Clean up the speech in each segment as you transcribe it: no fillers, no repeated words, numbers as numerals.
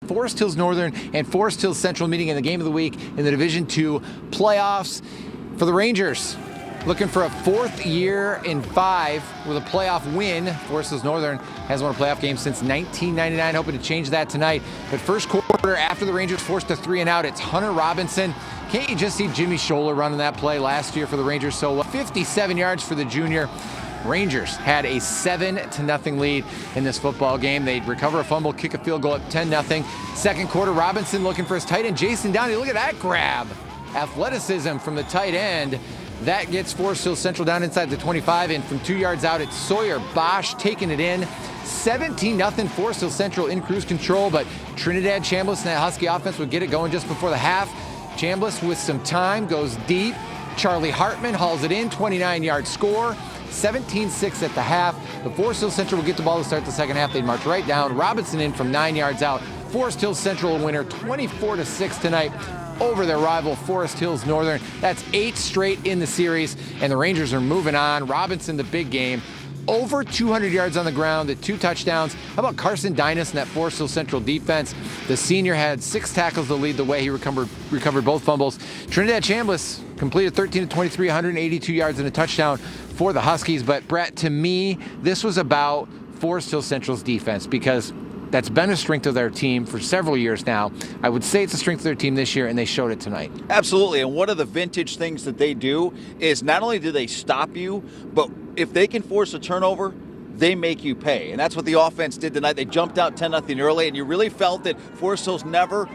Forest Hills Northern and Forest Hills Central meeting in the game of the week in the Division II playoffs. For the Rangers, looking for a fourth year in 5 with a playoff win. Forest Hills Northern has won a playoff game since 1999, hoping to change that tonight. But first quarter, after the Rangers forced a 3 and out, it's Hunter Robinson. Can't you just see Jimmy Scholler running that play last year for the Rangers so well? 57 yards for the junior. Rangers had a 7-0 lead in this football game. They'd recover a fumble, kick a field goal up 10-0. Second quarter, Robinson looking for his tight end, Jason Downey. Look at that grab. Athleticism from the tight end. That gets Forest Hills Central down inside the 25, and from 2 yards out, it's Sawyer Bosch taking it in. 17-0 Forest Hills Central in cruise control, but Trinidad Chambliss and that Husky offense would get it going just before the half. Chambliss with some time goes deep. Charlie Hartman hauls it in, 29-yard score. 17-6 at the half. The Forest Hills Central will get the ball to start the second half. They'd march right down. Robinson in from 9 yards out. Forest Hills Central a winner 24-6 tonight over their rival Forest Hills Northern. That's 8 straight in the series, and the Rangers are moving on. Robinson, the big game. Over 200 yards on the ground, the 2 touchdowns. How about Carson Dynas and that Forest Hills Central defense? The senior had 6 tackles to lead the way. He recovered both fumbles. Trinidad Chambliss completed 13 of 23, 182 yards and a touchdown for the Huskies. But Brett, to me, this was about Forest Hills Central's defense, because that's been a strength of their team for several years now. I would say it's a strength of their team this year, and they showed it tonight. Absolutely, and one of the vintage things that they do is not only do they stop you, but if they can force a turnover, they make you pay. And that's what the offense did tonight. They jumped out 10-0 early, and you really felt that Forest Hills never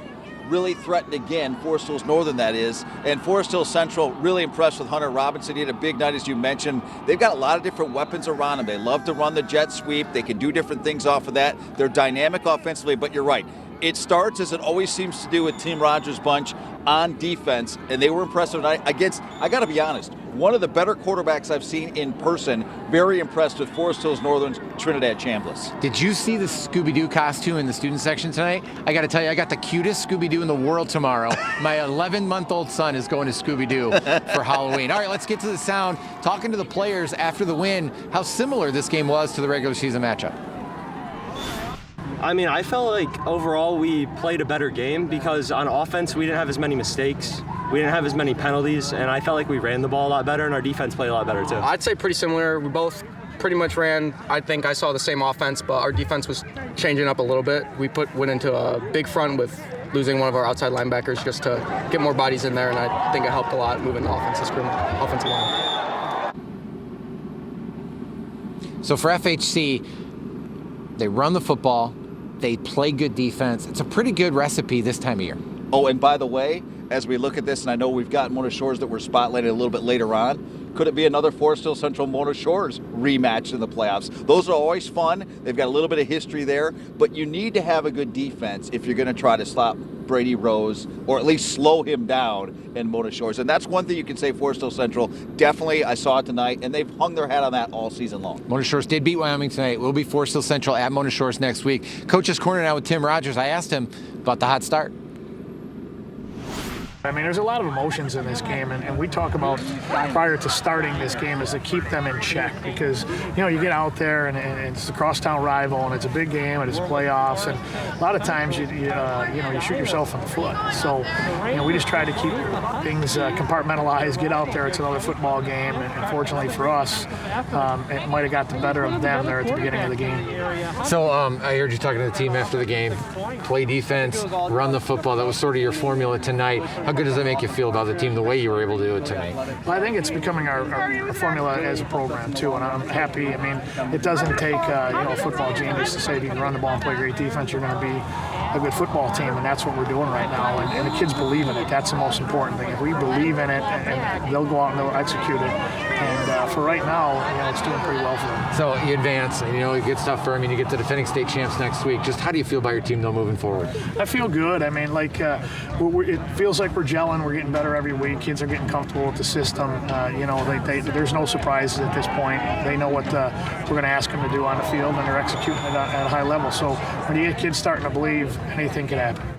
really threatened again, Forest Hills Northern that is, and Forest Hills Central really impressed with Hunter Robinson. He had a big night, as you mentioned. They've got a lot of different weapons around them. They love to run the jet sweep. They can do different things off of that. They're dynamic offensively, but you're right. It starts, as it always seems to do with Team Rogers' bunch, on defense, and they were impressive tonight against, I got to be honest, one of the better quarterbacks I've seen in person. Very impressed with Forest Hills Northern's Trinidad Chambliss. Did you see the Scooby-Doo costume in the student section tonight? I got to tell you, I got the cutest Scooby-Doo in the world tomorrow. My 11-month-old son is going to Scooby-Doo for Halloween. All right, let's get to the sound. Talking to the players after the win, how similar this game was to the regular season matchup. I mean, I felt like overall we played a better game because on offense we didn't have as many mistakes. We didn't have as many penalties, and I felt like we ran the ball a lot better, and our defense played a lot better too. I'd say pretty similar. We both pretty much ran. I think I saw the same offense, but our defense was changing up a little bit. We went into a big front with losing one of our outside linebackers just to get more bodies in there, and I think it helped a lot moving the offensive line. So for FHC, they run the football, they play good defense. It's a pretty good recipe this time of year. Oh, and by the way, as we look at this, and I know we've got Mona Shores that we're spotlighted a little bit later on, could it be another Forest Hills Central Mona Shores rematch in the playoffs? Those are always fun. They've got a little bit of history there, but you need to have a good defense if you're going to try to stop Brady Rose, or at least slow him down in Mona Shores. And that's one thing you can say Forest Hills Central. Definitely, I saw it tonight, and they've hung their hat on that all season long. Mona Shores did beat Wyoming tonight. We'll be Forest Hills Central at Mona Shores next week. Coach's Corner now with Tim Rogers. I asked him about the hot start. I mean, there's a lot of emotions in this game, and we talk about prior to starting this game is to keep them in check, because, you know, you get out there and it's a crosstown rival, and it's a big game, and it's playoffs, and a lot of times you shoot yourself in the foot. So, you know, we just try to keep things compartmentalized, get out there. It's another football game, and fortunately for us, it might have got the better of them there at the beginning of the game. So I heard you talking to the team after the game. Play defense, run the football. That was sort of your formula tonight. How good does that make you feel about the team, the way you were able to do it tonight? Well, I think it's becoming our formula as a program too, and I'm happy. I mean, it doesn't take a football genius to say if you can run the ball and play great defense, you're going to be a good football team, and that's what we're doing right now. And the kids believe in it. That's the most important thing. If we believe in it, and they'll go out and they'll execute it. And for right now, it's doing pretty well for them. So you advance, and it gets tough for them, and you get the defending state champs next week. Just how do you feel about your team, though, moving forward? I feel good. I mean, it feels like we're gelling. We're getting better every week. Kids are getting comfortable with the system. There's no surprises at this point. They know what we're going to ask them to do on the field, and they're executing it at a high level. So when you get kids starting to believe, anything can happen.